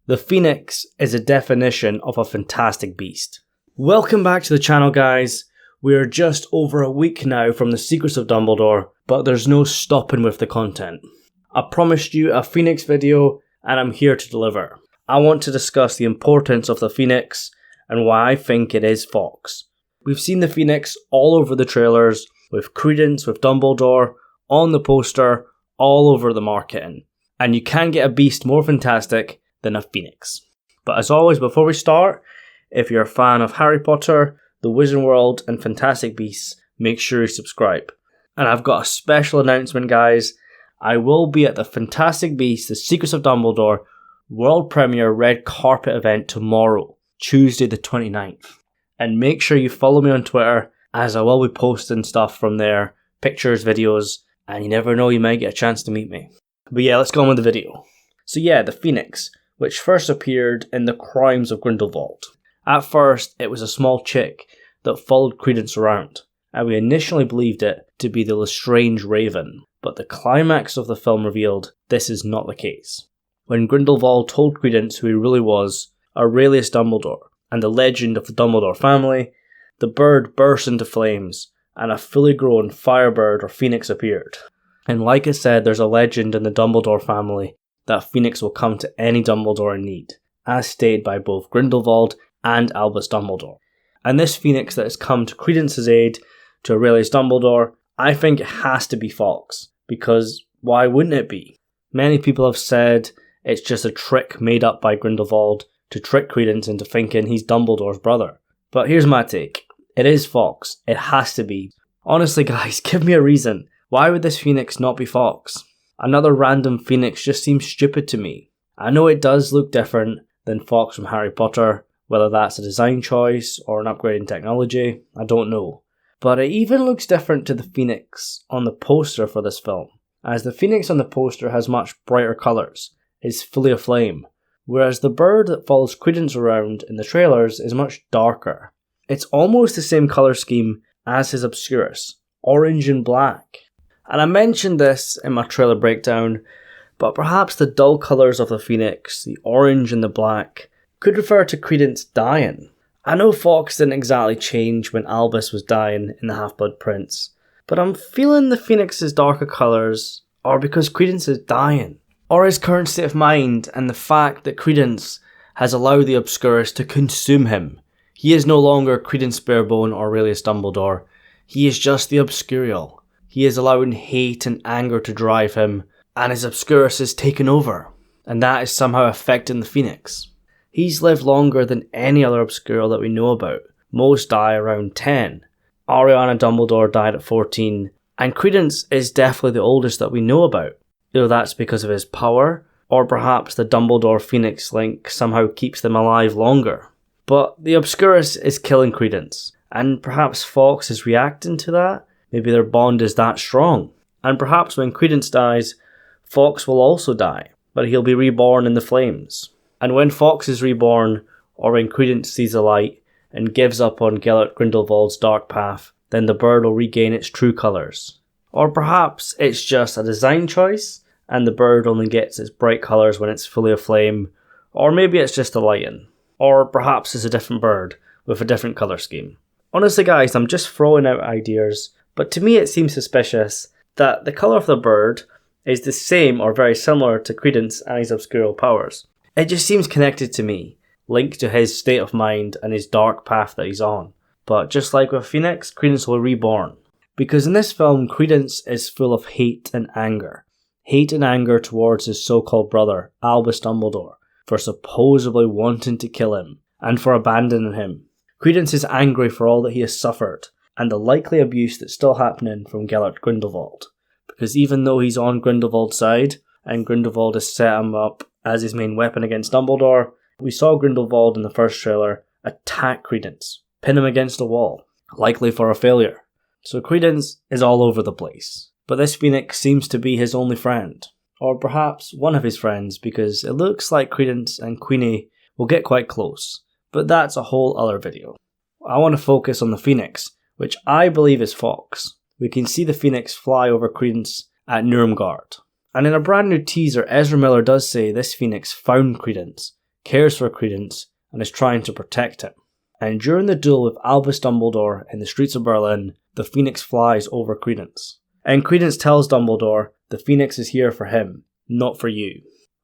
The Phoenix is a definition of a fantastic beast. Welcome back to the channel, guys. We are just over a week now from the Secrets of Dumbledore, but there's no stopping with the content. I promised you a Phoenix video, and I'm here to deliver. I want to discuss the importance of the Phoenix, and why I think it is Fawkes. We've seen the Phoenix all over the trailers, with Credence, with Dumbledore, on the poster, all over the marketing. And you can't get a beast more fantastic than a Phoenix. But as always, before we start, if you're a fan of Harry Potter, the Wizarding World and Fantastic Beasts, make sure you subscribe. And I've got a special announcement, guys. I will be at the Fantastic Beasts, The Secrets of Dumbledore world premiere red carpet event tomorrow, Tuesday the 29th. And make sure you follow me on Twitter, as I will be posting stuff from there, pictures, videos, and you never know, you might get a chance to meet me. But yeah, let's go on with the video. So yeah, the Phoenix, which first appeared in The Crimes of Grindelwald. At first, it was a small chick that followed Credence around, and we initially believed it to be the Lestrange Raven, but the climax of the film revealed this is not the case. When Grindelwald told Credence who he really was, Aurelius Dumbledore, and the legend of the Dumbledore family, the bird burst into flames, and a fully grown firebird or phoenix appeared. And like I said, there's a legend in the Dumbledore family that Phoenix will come to any Dumbledore in need, as stated by both Grindelwald and Albus Dumbledore. And this Phoenix that has come to Credence's aid, to Aurelius Dumbledore, I think it has to be Fawkes, because why wouldn't it be? Many people have said it's just a trick made up by Grindelwald to trick Credence into thinking he's Dumbledore's brother. But here's my take. It is Fawkes. It has to be. Honestly, guys, give me a reason. Why would this Phoenix not be Fawkes? Another random Phoenix just seems stupid to me. I know it does look different than Fawkes from Harry Potter, whether that's a design choice or an upgrade in technology, I don't know. But it even looks different to the Phoenix on the poster for this film, as the Phoenix on the poster has much brighter colours, is fully aflame, whereas the bird that follows Credence around in the trailers is much darker. It's almost the same colour scheme as his Obscurus, orange and black. And I mentioned this in my trailer breakdown, but perhaps the dull colours of the Phoenix, the orange and the black, could refer to Credence dying. I know Fawkes didn't exactly change when Albus was dying in the Half-Blood Prince, but I'm feeling the Phoenix's darker colours are because Credence is dying, or his current state of mind and the fact that Credence has allowed the Obscurus to consume him. He is no longer Credence Barebone or Aurelius Dumbledore, he is just the Obscurial. He is allowing hate and anger to drive him, and his Obscurus is taken over, and that is somehow affecting the Phoenix. He's lived longer than any other Obscurial that we know about. Most die around 10. Ariana Dumbledore died at 14, and Credence is definitely the oldest that we know about. Either that's because of his power, or perhaps the Dumbledore Phoenix link somehow keeps them alive longer. But the Obscurus is killing Credence, and perhaps Fawkes is reacting to that. Maybe their bond is that strong. And perhaps when Credence dies, Fawkes will also die, but he'll be reborn in the flames. And when Fawkes is reborn, or when Credence sees the light and gives up on Gellert Grindelwald's dark path, then the bird will regain its true colours. Or perhaps it's just a design choice, and the bird only gets its bright colours when it's fully aflame. Or maybe it's just the lighting. Or perhaps it's a different bird with a different colour scheme. Honestly, guys, I'm just throwing out ideas, but to me it seems suspicious that the colour of the bird is the same or very similar to Credence and his Obscurial powers. It just seems connected to me, linked to his state of mind and his dark path that he's on. But just like with Phoenix, Credence will reborn. Because in this film, Credence is full of hate and anger. Hate and anger towards his so-called brother, Albus Dumbledore, for supposedly wanting to kill him, and for abandoning him. Credence is angry for all that he has suffered, and the likely abuse that's still happening from Gellert Grindelwald. Because even though he's on Grindelwald's side, and Grindelwald has set him up as his main weapon against Dumbledore, we saw Grindelwald in the first trailer attack Credence, pin him against a wall, likely for a failure. So Credence is all over the place. But this Phoenix seems to be his only friend. Or perhaps one of his friends, because it looks like Credence and Queenie will get quite close. But that's a whole other video. I want to focus on the Phoenix, which I believe is Fawkes. We can see the Phoenix fly over Credence at Nuremberg. And in a brand new teaser, Ezra Miller does say this Phoenix found Credence, cares for Credence, and is trying to protect him. And during the duel with Albus Dumbledore in the streets of Berlin, the Phoenix flies over Credence. And Credence tells Dumbledore the Phoenix is here for him, not for you.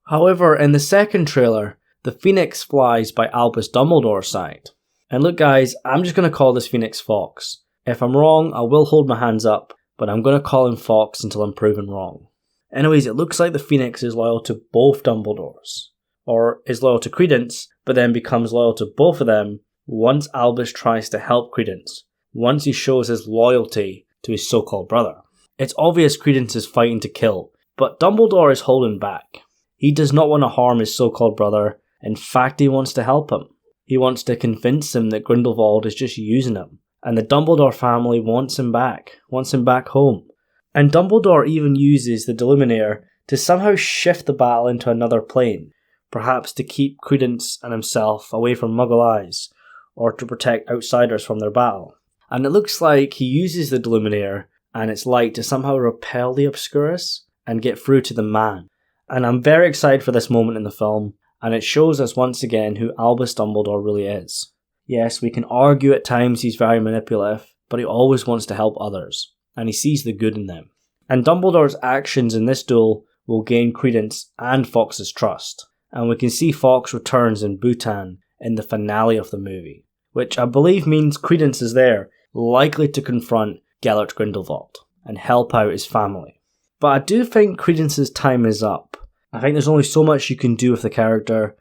However, in the second trailer, the Phoenix flies by Albus Dumbledore's side. And look guys, I'm just going to call this Phoenix Fawkes. If I'm wrong, I will hold my hands up, but I'm going to call him Fawkes until I'm proven wrong. Anyways, it looks like the Phoenix is loyal to both Dumbledores. Or is loyal to Credence, but then becomes loyal to both of them once Albus tries to help Credence, once he shows his loyalty to his so-called brother. It's obvious Credence is fighting to kill, but Dumbledore is holding back. He does not want to harm his so-called brother. In fact, he wants to help him. He wants to convince him that Grindelwald is just using him, and the Dumbledore family wants him back home. And Dumbledore even uses the Deluminator to somehow shift the battle into another plane, perhaps to keep Credence and himself away from Muggle eyes, or to protect outsiders from their battle. And it looks like he uses the Deluminator and its light to somehow repel the Obscurus and get through to the man. And I'm very excited for this moment in the film, and it shows us once again who Albus Dumbledore really is. Yes, we can argue at times he's very manipulative, but he always wants to help others, and he sees the good in them. And Dumbledore's actions in this duel will gain Credence and Fawkes' trust, and we can see Fawkes returns in Bhutan in the finale of the movie, which I believe means Credence is there, likely to confront Gellert Grindelwald and help out his family. But I do think Credence's time is up. I think there's only so much you can do with the character,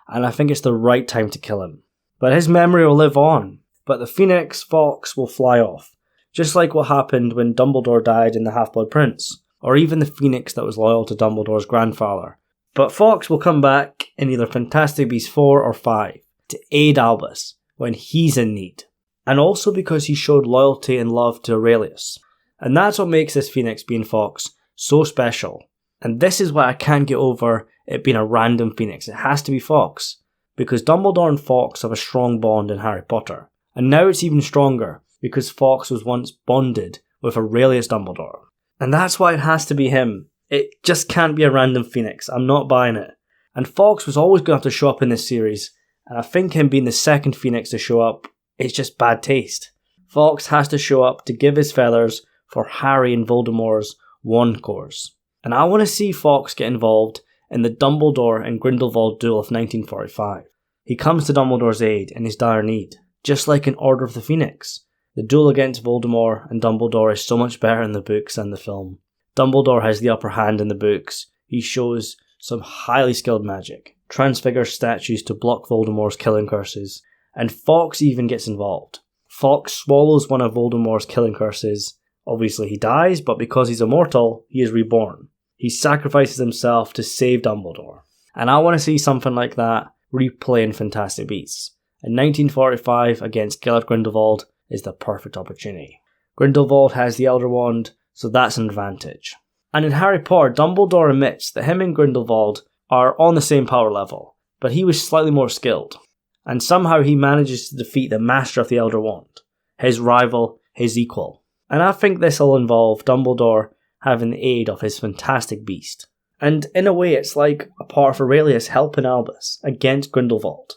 and I think it's the right time to kill him. But his memory will live on, but the Phoenix Fawkes will fly off, just like what happened when Dumbledore died in The Half-Blood Prince, or even the Phoenix that was loyal to Dumbledore's grandfather. But Fawkes will come back in either Fantastic Beasts 4 or 5 to aid Albus when he's in need, and also because he showed loyalty and love to Aurelius. And that's what makes this Phoenix being Fawkes so special. And this is why I can't get over it being a random Phoenix. It has to be Fawkes, because Dumbledore and Fawkes have a strong bond in Harry Potter. And now it's even stronger, because Fawkes was once bonded with Aurelius Dumbledore. And that's why it has to be him. It just can't be a random Phoenix. I'm not buying it. And Fawkes was always going to have to show up in this series, and I think him being the second Phoenix to show up, it's just bad taste. Fawkes has to show up to give his feathers for Harry and Voldemort's wand course. And I want to see Fawkes get involved in the Dumbledore and Grindelwald duel of 1945. He comes to Dumbledore's aid in his dire need, just like in Order of the Phoenix. The duel against Voldemort and Dumbledore is so much better in the books than the film. Dumbledore has the upper hand in the books. He shows some highly skilled magic, transfigures statues to block Voldemort's killing curses, and Fawkes even gets involved. Fawkes swallows one of Voldemort's killing curses. Obviously he dies, but because he's immortal, he is reborn. He sacrifices himself to save Dumbledore. And I want to see something like that replay in Fantastic Beasts. In 1945 against Gellert Grindelwald is the perfect opportunity. Grindelwald has the Elder Wand, so that's an advantage. And in Harry Potter, Dumbledore admits that him and Grindelwald are on the same power level, but he was slightly more skilled. And somehow he manages to defeat the Master of the Elder Wand, his rival, his equal. And I think this will involve Dumbledore having the aid of his Fantastic Beast. And in a way it's like a part of Aurelius helping Albus against Grindelwald.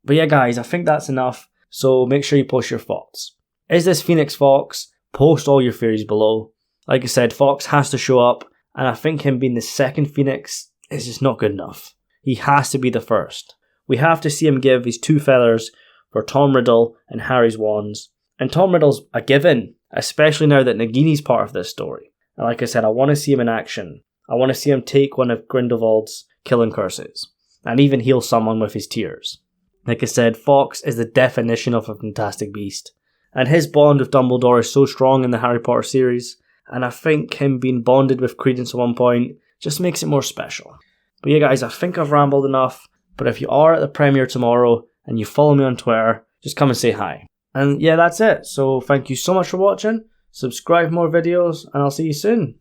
But yeah guys, I think that's enough, so make sure you post your thoughts. Is this Phoenix Fawkes? Post all your theories below. Like I said, Fawkes has to show up, and I think him being the second Phoenix is just not good enough. He has to be the first. We have to see him give his 2 feathers for Tom Riddle and Harry's wands. And Tom Riddle's a given, especially now that Nagini's part of this story. And like I said, I want to see him in action. I want to see him take one of Grindelwald's killing curses, and even heal someone with his tears. Like I said, Fawkes is the definition of a Fantastic Beast. And his bond with Dumbledore is so strong in the Harry Potter series, and I think him being bonded with Credence at one point just makes it more special. But yeah guys, I think I've rambled enough, but if you are at the premiere tomorrow and you follow me on Twitter, just come and say hi. And yeah, that's it. So thank you so much for watching, subscribe for more videos, and I'll see you soon.